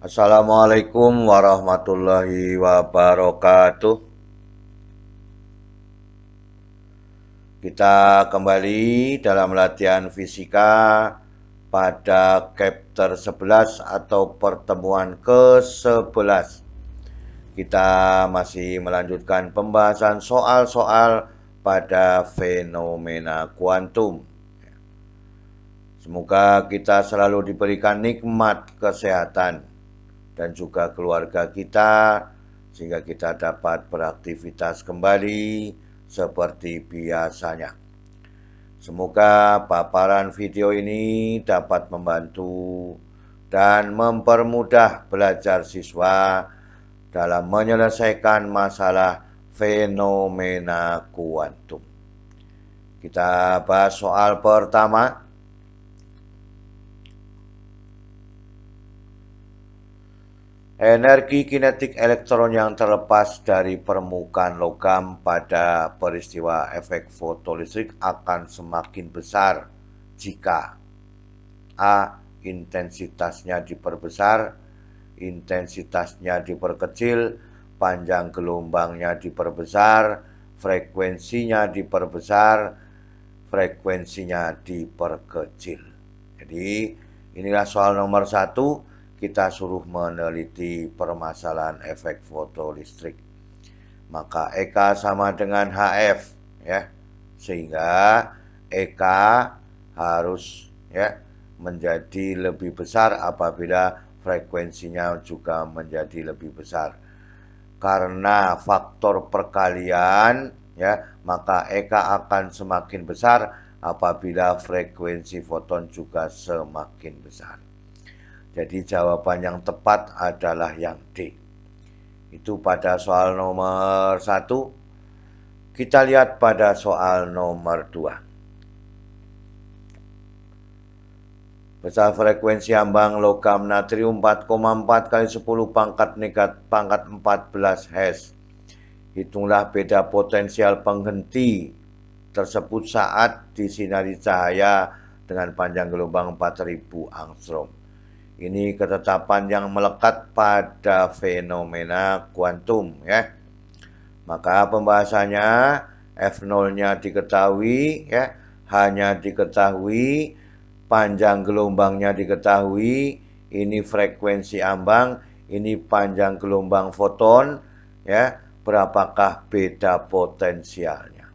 Assalamualaikum warahmatullahi wabarakatuh. Kita kembali dalam latihan fisika pada chapter 11 atau pertemuan ke-11. Kita masih melanjutkan pembahasan soal-soal pada fenomena kuantum. Semoga kita selalu diberikan nikmat kesehatan dan juga keluarga kita, sehingga kita dapat beraktivitas kembali seperti biasanya. Semoga paparan video ini dapat membantu dan mempermudah belajar siswa dalam menyelesaikan masalah fenomena kuantum. Kita bahas soal pertama. Energi kinetik elektron yang terlepas dari permukaan logam pada peristiwa efek fotolistrik akan semakin besar jika A. Intensitasnya diperbesar, intensitasnya diperkecil, panjang gelombangnya diperbesar, frekuensinya diperbesar, frekuensinya diperkecil. Jadi inilah soal nomor 1. Kita suruh meneliti permasalahan efek fotolistrik. Maka EK sama dengan HF ya. Sehingga EK harus ya menjadi lebih besar apabila frekuensinya juga menjadi lebih besar. Karena faktor perkalian ya, maka EK akan semakin besar apabila frekuensi foton juga semakin besar. Jadi jawaban yang tepat adalah yang D. Itu pada soal nomor 1. Kita lihat pada soal nomor 2. Besar frekuensi ambang logam natrium 4,4 kali 10 pangkat 14 Hz. Hitunglah beda potensial penghenti tersebut saat disinari cahaya dengan panjang gelombang 4000 angstrom. Ini ketetapan yang melekat pada fenomena kuantum ya. Maka pembahasannya F0-nya diketahui ya, H-nya diketahui, panjang gelombangnya diketahui, ini frekuensi ambang, ini panjang gelombang foton ya, berapakah beda potensialnya.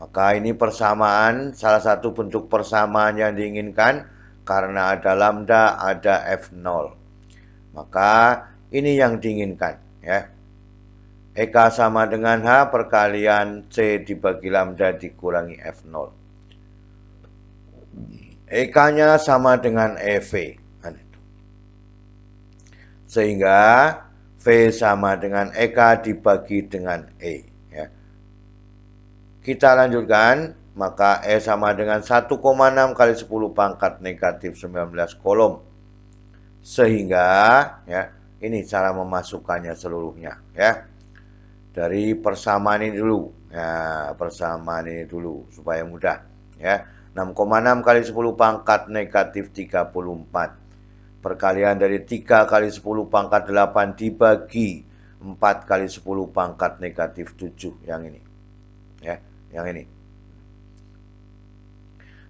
Maka ini persamaan, salah satu bentuk persamaan yang diinginkan. Karena ada lambda, ada F0. Maka ini yang diinginkan ya. EK sama dengan H perkalian C dibagi lambda dikurangi F0. EK-nya sama dengan EV. Sehingga V sama dengan EK dibagi dengan E ya. Kita lanjutkan. Maka E sama dengan 1,6 kali 10 pangkat negatif 19 kolom. Sehingga ya, ini cara memasukkannya seluruhnya ya. Dari persamaan ini dulu. Ya, persamaan ini dulu supaya mudah ya. 6,6 kali 10 pangkat negatif 34. Perkalian dari 3 kali 10 pangkat 8 dibagi 4 kali 10 pangkat negatif 7 yang ini. Ya, yang ini.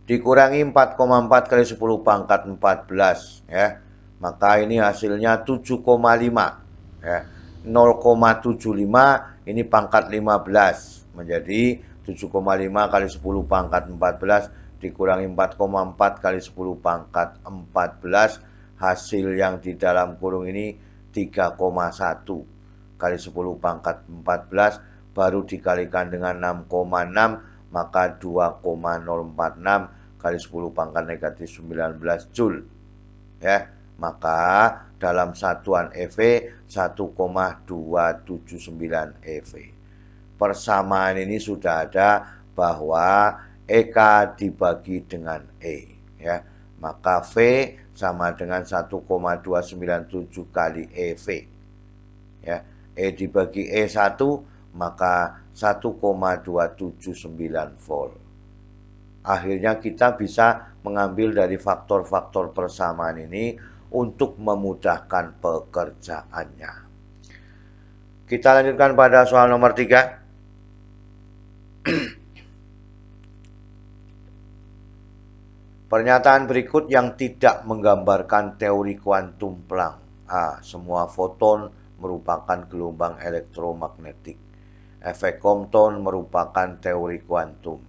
Dikurangi 4,4 kali 10 pangkat 14 ya. Maka ini hasilnya 7,5 ya. 0,75 ini pangkat 15 menjadi 7,5 kali 10 pangkat 14 dikurangi 4,4 kali 10 pangkat 14, hasil yang di dalam kurung ini 3,1 kali 10 pangkat 14 baru dikalikan dengan 6,6, maka 2,046 kali 10 pangkat negatif 19 Joule ya. Maka dalam satuan EV 1,279 EV. Persamaan ini sudah ada bahwa EK dibagi dengan E ya. Maka V sama dengan 1,297 kali EV ya. E dibagi E1 maka 1,279 volt. Akhirnya kita bisa mengambil dari faktor-faktor persamaan ini untuk memudahkan pekerjaannya. Kita lanjutkan pada soal nomor 3. Pernyataan berikut yang tidak menggambarkan teori kuantum Planck. Semua foton merupakan gelombang elektromagnetik. Efek Compton merupakan teori kuantum.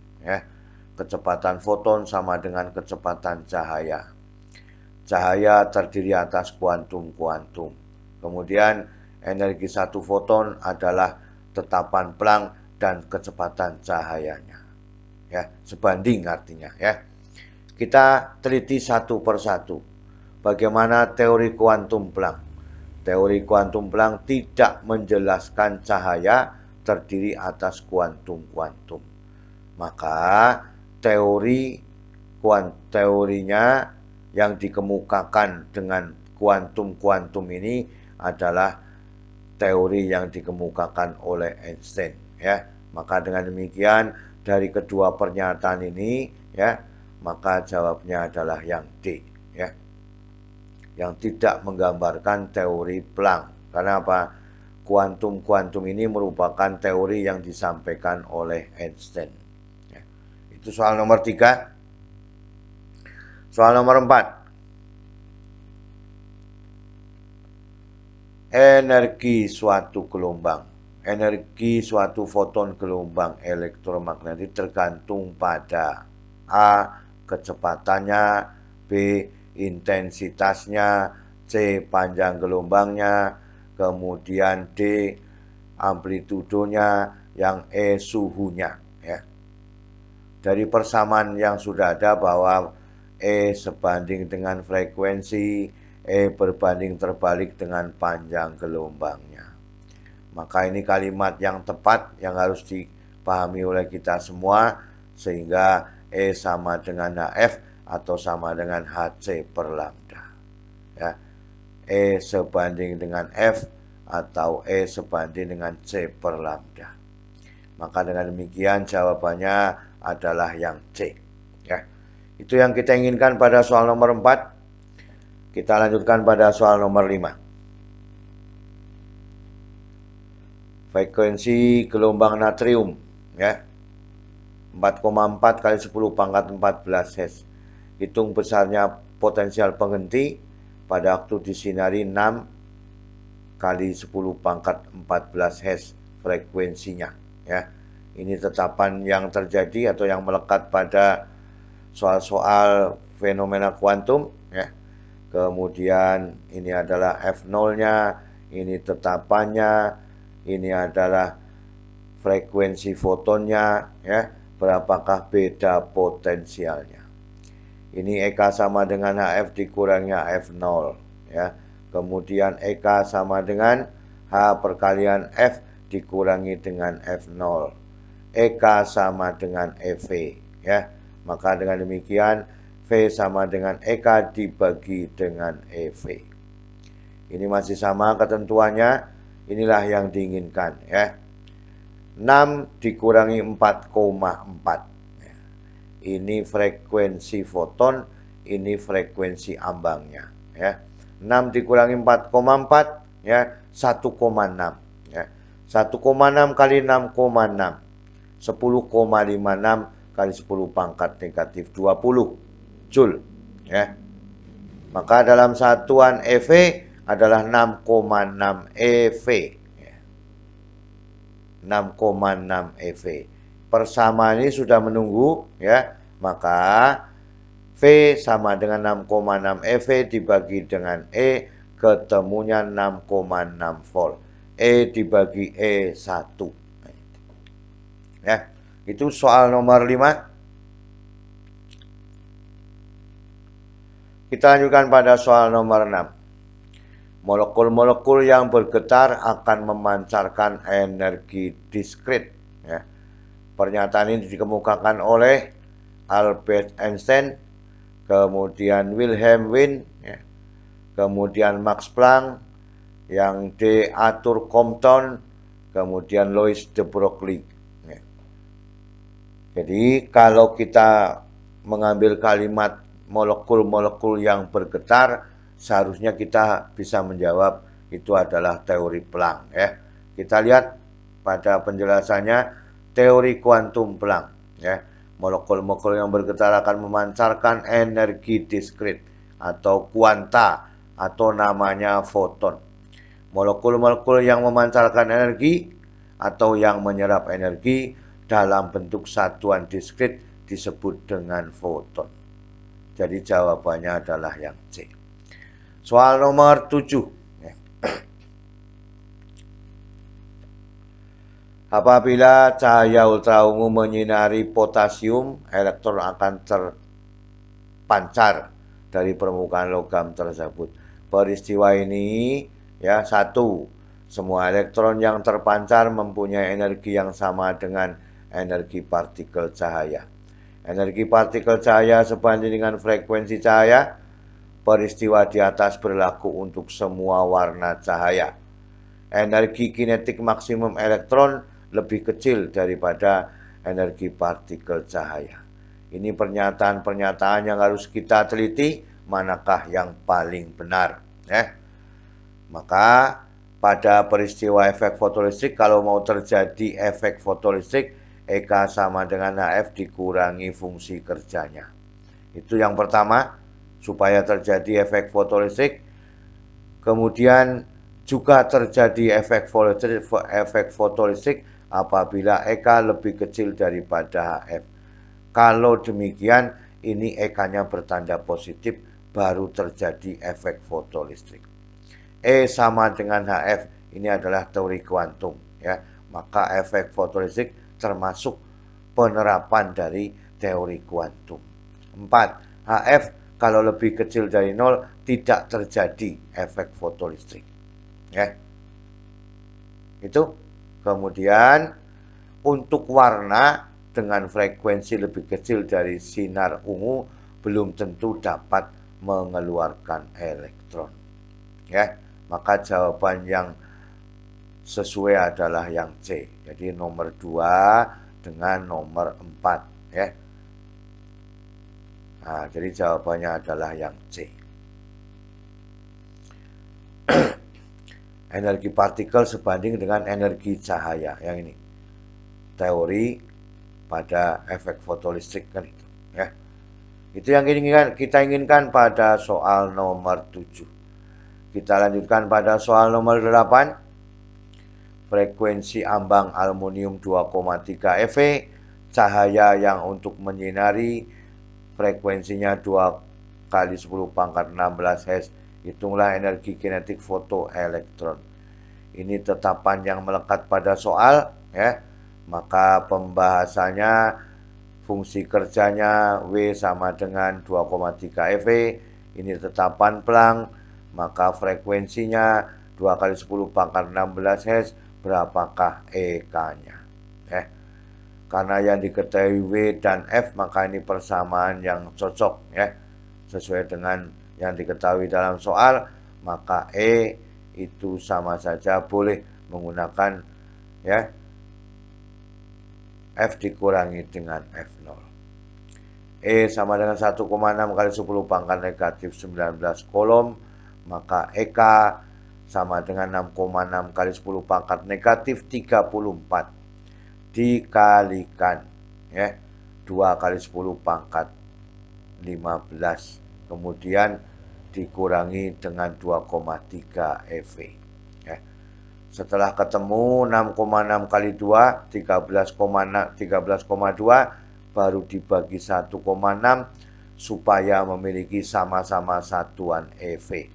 Kecepatan foton sama dengan kecepatan cahaya. Cahaya terdiri atas kuantum-kuantum. Kemudian energi satu foton adalah tetapan Planck dan kecepatan cahayanya. Sebanding artinya Kita teliti satu persatu. Bagaimana teori kuantum Planck? Teori kuantum Planck tidak menjelaskan cahaya terdiri atas kuantum-kuantum. Maka teorinya yang dikemukakan dengan kuantum-kuantum ini adalah teori yang dikemukakan oleh Einstein. Maka dengan demikian dari kedua pernyataan ini maka jawabnya adalah yang D, yang tidak menggambarkan teori Planck. Karena apa? Kuantum-kuantum ini merupakan teori yang disampaikan oleh Einstein. Itu soal nomor 3. Soal nomor 4. Energi suatu gelombang. Energi suatu foton gelombang elektromagnetik tergantung pada A. Kecepatannya, B. Intensitasnya, C. Panjang gelombangnya, kemudian D. Amplitudonya, yang E. Suhunya. Dari persamaan yang sudah ada bahwa E sebanding dengan frekuensi, E berbanding terbalik dengan panjang gelombangnya. Maka ini kalimat yang tepat yang harus dipahami oleh kita semua, sehingga E sama dengan HF atau sama dengan HC per lambda. E sebanding dengan F atau E sebanding dengan C per lambda. Maka dengan demikian jawabannya adalah yang C. Itu yang kita inginkan pada soal nomor 4. Kita lanjutkan pada soal nomor 5. Frekuensi gelombang natrium 4,4 kali 10 pangkat 14 Hz. Hitung besarnya potensial penghenti pada waktu disinari 6 kali 10 pangkat 14 Hz frekuensinya. Ini tetapan yang terjadi atau yang melekat pada soal-soal fenomena kuantum. Kemudian ini adalah F0-nya, ini tetapannya, ini adalah frekuensi fotonnya, berapakah beda potensialnya. Ini EK sama dengan HF dikurangi F0, Kemudian EK sama dengan H perkalian F dikurangi dengan F0. EK sama dengan EV, Maka dengan demikian V sama dengan EK dibagi dengan EV. Ini masih sama ketentuannya, inilah yang diinginkan, 6 dikurangi 4,4. Ini frekuensi foton, ini frekuensi ambangnya. 6 dikurangi 4,4, 1,6. 1,6 kali 6,6. 10,56 kali 10 pangkat negatif 20 Joule. Maka dalam satuan EV adalah 6,6 EV. 6,6 EV. Persamaan ini sudah menunggu, maka V sama dengan 6,6 EV dibagi dengan E, ketemunya 6,6 volt. E dibagi E1. Itu soal nomor 5. Kita lanjutkan pada soal nomor 6. Molekul-molekul yang bergetar akan memancarkan energi diskrit. Pernyataan ini dikemukakan oleh Albert Einstein, kemudian Wilhelm Wien, kemudian Max Planck, yang D. Arthur Compton, kemudian Louis de Broglie. Jadi kalau kita mengambil kalimat molekul-molekul yang bergetar, seharusnya kita bisa menjawab itu adalah teori Planck ya. Kita lihat pada penjelasannya teori kuantum Planck ya. Molekul-molekul yang bergetar akan memancarkan energi diskrit atau kuanta atau namanya foton. Molekul-molekul yang memancarkan energi atau yang menyerap energi dalam bentuk satuan diskrit disebut dengan foton. Jadi jawabannya adalah yang C. Soal nomor 7. Apabila cahaya ultraungu menyinari potasium, elektron akan terpancar dari permukaan logam tersebut. Peristiwa ini ya, satu, semua elektron yang terpancar mempunyai energi yang sama dengan energi partikel cahaya. Energi partikel cahaya sebanding dengan frekuensi cahaya. Peristiwa di atas berlaku untuk semua warna cahaya. Energi kinetik maksimum elektron lebih kecil daripada energi partikel cahaya. Ini pernyataan-pernyataan yang harus kita teliti, manakah yang paling benar. Maka pada peristiwa efek fotolistrik, kalau mau terjadi efek fotolistrik, EK sama dengan HF dikurangi fungsi kerjanya. Itu yang pertama, supaya terjadi efek fotolistrik. Kemudian juga terjadi efek fotolistrik apabila EK lebih kecil daripada HF. Kalau demikian, ini EK-nya bertanda positif, baru terjadi efek fotolistrik. E sama dengan HF, ini adalah teori kuantum ya. Maka efek fotolistrik termasuk penerapan dari teori kuantum. 4. HF kalau lebih kecil dari 0 tidak terjadi efek fotolistrik. Ya. Itu. Kemudian untuk warna dengan frekuensi lebih kecil dari sinar ungu belum tentu dapat mengeluarkan elektron. Ya, maka jawaban yang sesuai adalah yang C. Jadi nomor 2 dengan nomor 4 ya. Nah, jadi jawabannya adalah yang C. Energi partikel sebanding dengan energi cahaya. Yang ini teori pada efek fotolistrik kan itu ya. Itu yang kita inginkan pada soal nomor 7. Kita lanjutkan pada soal nomor 8. Frekuensi ambang aluminium 2,3 eV, cahaya yang untuk menyinari frekuensinya 2 kali 10 pangkat 16 Hz. Hitunglah energi kinetik fotoelektron. Ini tetapan yang melekat pada soal ya. Maka pembahasannya fungsi kerjanya W sama dengan 2,3 eV. Ini tetapan Planck. Maka frekuensinya 2 kali 10 pangkat 16 Hz. Berapakah EK-nya? Karena yang diketahui W dan F, maka ini persamaan yang cocok ya. Sesuai dengan yang diketahui dalam soal, maka E itu sama saja boleh menggunakan ya F dikurangi dengan F0. E sama dengan 1,6 kali 10 pangkat negatif 19 kolom, maka EK sama dengan 6,6 kali 10 pangkat negatif 34 dikalikan ya 2 kali 10 pangkat 15, kemudian dikurangi dengan 2,3 eV ya. Setelah ketemu 6,6 kali 2 13,2 baru dibagi 1,6 supaya memiliki sama-sama satuan eV.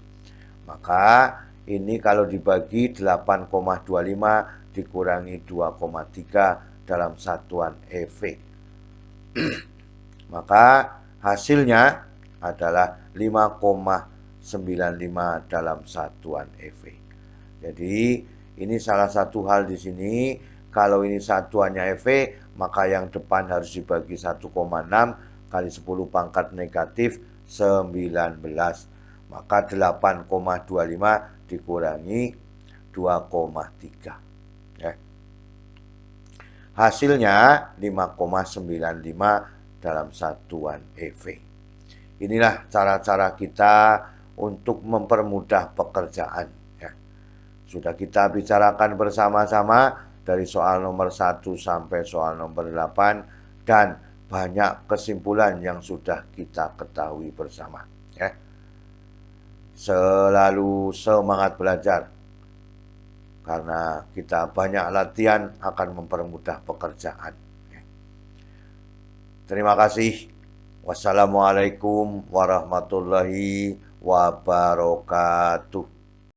Maka ini kalau dibagi 8,25 dikurangi 2,3 dalam satuan eV. Maka hasilnya adalah 5,95 dalam satuan eV. Jadi ini salah satu hal di sini. Kalau ini satuannya eV, maka yang depan harus dibagi 1,6 kali 10 pangkat negatif 19. Maka 8,25 dikurangi 2,3 ya. Hasilnya 5,95 dalam satuan eV. Inilah cara-cara kita untuk mempermudah pekerjaan. Ya. Sudah kita bicarakan bersama-sama dari soal nomor 1 sampai soal nomor 8 dan banyak kesimpulan yang sudah kita ketahui bersama. Ya. Selalu semangat belajar, karena kita banyak latihan akan mempermudah pekerjaan. Terima kasih. Wassalamualaikum warahmatullahi wabarakatuh.